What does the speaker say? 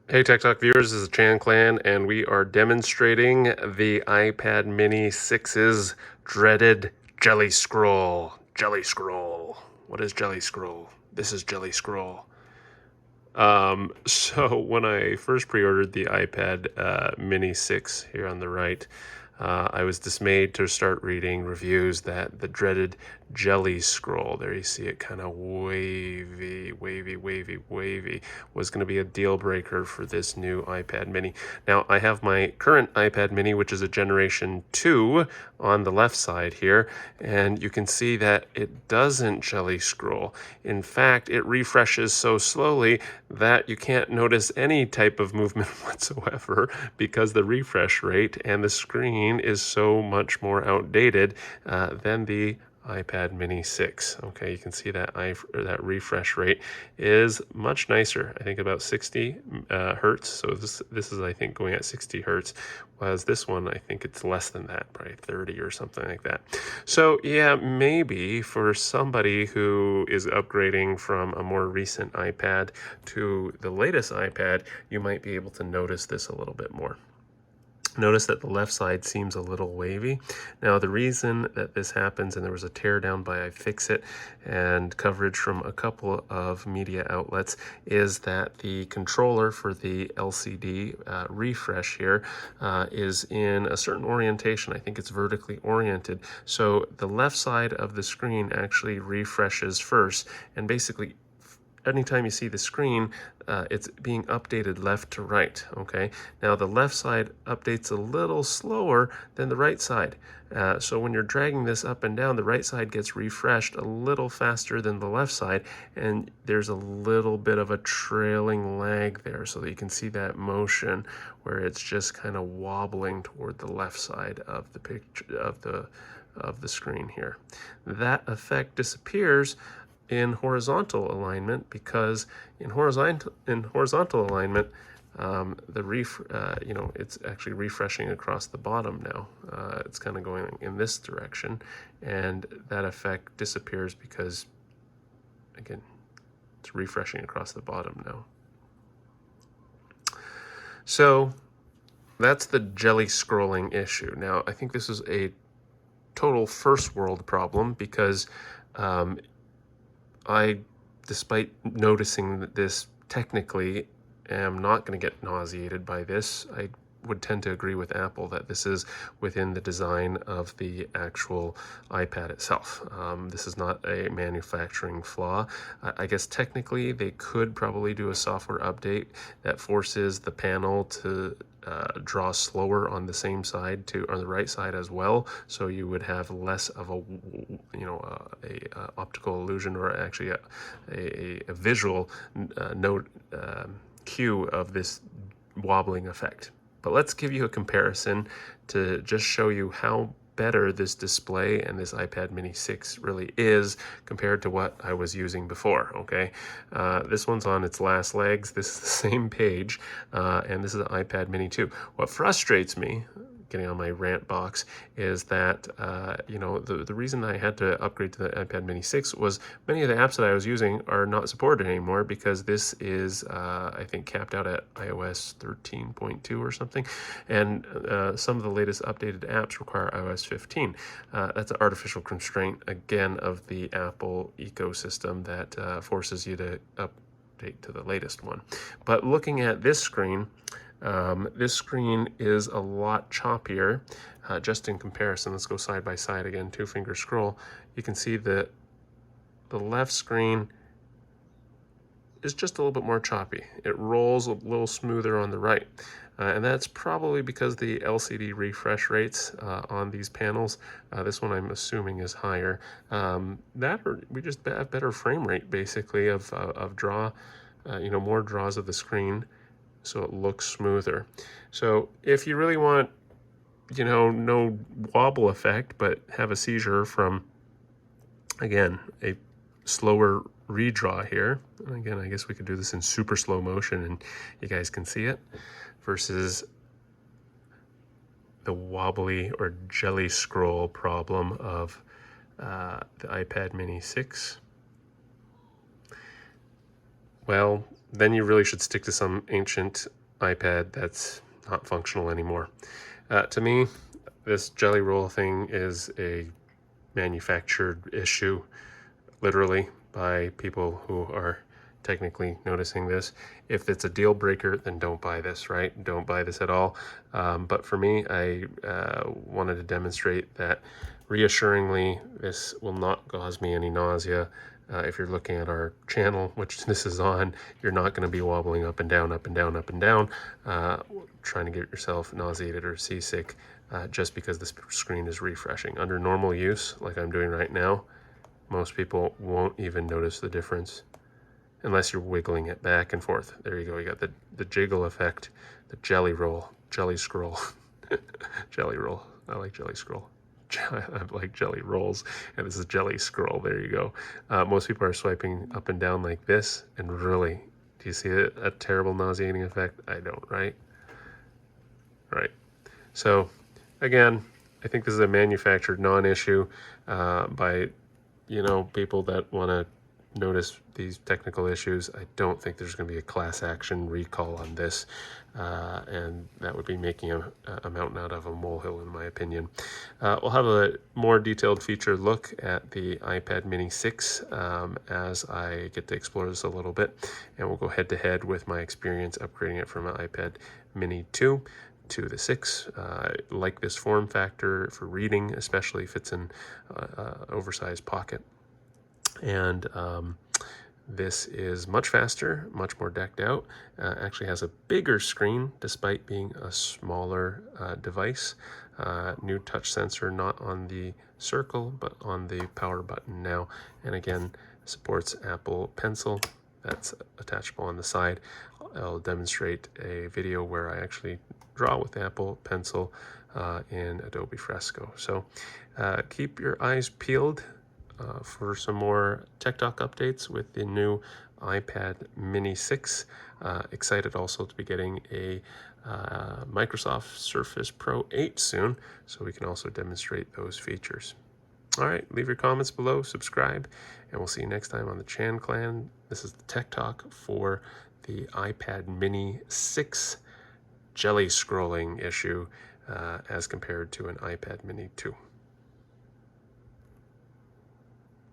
Hey TechTalk viewers, this is Chan Clan, and we are demonstrating the iPad Mini 6's dreaded Jelly Scroll. Jelly Scroll. What is Jelly Scroll? This is Jelly Scroll. So when I first pre-ordered the iPad Mini 6 here on the right, I was dismayed to start reading reviews that the dreaded jelly scroll, there you see it kind of wavy, was going to be a deal breaker for this new iPad Mini. Now, I have my current iPad Mini, which is a Generation 2 on the left side here, and you can see that it doesn't jelly scroll. In fact, it refreshes so slowly that you can't notice any type of movement whatsoever because the refresh rate and the screen is so much more outdated than the iPad Mini 6. Okay, you can see that that refresh rate is much nicer. I think about 60 hertz. So this is I think going at 60 hertz, whereas this one I think it's less than that, probably 30 or something like that. So yeah, maybe for somebody who is upgrading from a more recent iPad to the latest iPad, you might be able to notice this a little bit more. Notice that the left side seems a little wavy. Now, the reason that this happens, and there was a teardown by iFixit and coverage from a couple of media outlets, is that the controller for the LCD refresh here is in a certain orientation. I think it's vertically oriented. So the left side of the screen actually refreshes first, and basically anytime you see the screen, it's being updated left to right, okay? Now the left side updates a little slower than the right side. So when you're dragging this up and down, the right side gets refreshed a little faster than the left side, and there's a little bit of a trailing lag there, so that you can see that motion where it's just kind of wobbling toward the left side of the picture of the screen here. That effect disappears in horizontal alignment, because in horizontal alignment, it's actually refreshing across the bottom now. It's kind of going in this direction, and that effect disappears because, again, it's refreshing across the bottom now. So that's the jelly scrolling issue. Now, I think this is a total first world problem because I, despite noticing this technically, am not going to get nauseated by this. I would tend to agree with Apple that this is within the design of the actual iPad itself. This is not a manufacturing flaw. I guess technically they could probably do a software update that forces the panel to draw slower on the same side on the right side as well, so you would have less of a optical illusion, or actually a visual cue of this wobbling effect. But let's give you a comparison to just show you how better this display and this iPad Mini 6 really is compared to what I was using before, okay? This one's on its last legs. This is the same page, and this is an iPad Mini 2. What frustrates me, getting on my rant box, is that the reason I had to upgrade to the iPad Mini 6 was many of the apps that I was using are not supported anymore, because this is I think capped out at iOS 13.2 or something, and some of the latest updated apps require iOS 15. That's an artificial constraint, again, of the Apple ecosystem that forces you to update to the latest one. But looking at this screen is a lot choppier, just in comparison. Let's go side by side again, two-finger scroll. You can see that the left screen is just a little bit more choppy. It rolls a little smoother on the right. And that's probably because the LCD refresh rates on these panels, this one I'm assuming is higher, we just have better frame rate, basically, of draw, more draws of the screen, so it looks smoother. So if you really want, no wobble effect, but have a seizure from, again, a slower redraw here. Again, I guess we could do this in super slow motion and you guys can see it, versus the wobbly or jelly scroll problem of the iPad Mini 6. Well, then you really should stick to some ancient iPad that's not functional anymore. To me, this jelly roll thing is a manufactured issue, literally, by people who are technically noticing this. If it's a deal breaker, then don't buy this, right? Don't buy this at all. But for me, I wanted to demonstrate that reassuringly, this will not cause me any nausea. If you're looking at our channel, which this is on, you're not going to be wobbling up and down, up and down, up and down, trying to get yourself nauseated or seasick just because the screen is refreshing. Under normal use, like I'm doing right now, most people won't even notice the difference unless you're wiggling it back and forth. There you go. You got the jiggle effect, the jelly roll, jelly scroll, jelly roll. I like jelly scroll. I like jelly rolls, and this is jelly scroll. There you go. Most people are swiping up and down like this, and really, do you see a terrible nauseating effect? I don't, right? Right. So, again, I think this is a manufactured non-issue by people that want to notice these technical issues. I don't think there's going to be a class action recall on this, and that would be making a mountain out of a molehill, in my opinion. We'll have a more detailed feature look at the iPad mini 6 as I get to explore this a little bit, and we'll go head to head with my experience upgrading it from an iPad mini 2 to the 6. Like this form factor for reading, especially if it's in oversized pocket. And this is much faster, much more decked out. Actually has a bigger screen despite being a smaller device. New touch sensor, not on the circle, but on the power button now. And again, supports Apple Pencil. That's attachable on the side. I'll demonstrate a video where I actually draw with Apple Pencil in Adobe Fresco. So keep your eyes peeled for some more TechTalk updates with the new iPad mini 6. Excited also to be getting a Microsoft Surface Pro 8 soon, so we can also demonstrate those features. All right, leave your comments below, subscribe, and we'll see you next time on the Chan Clan. This is the Tech Talk for the iPad mini 6 jelly scrolling issue as compared to an iPad mini 2.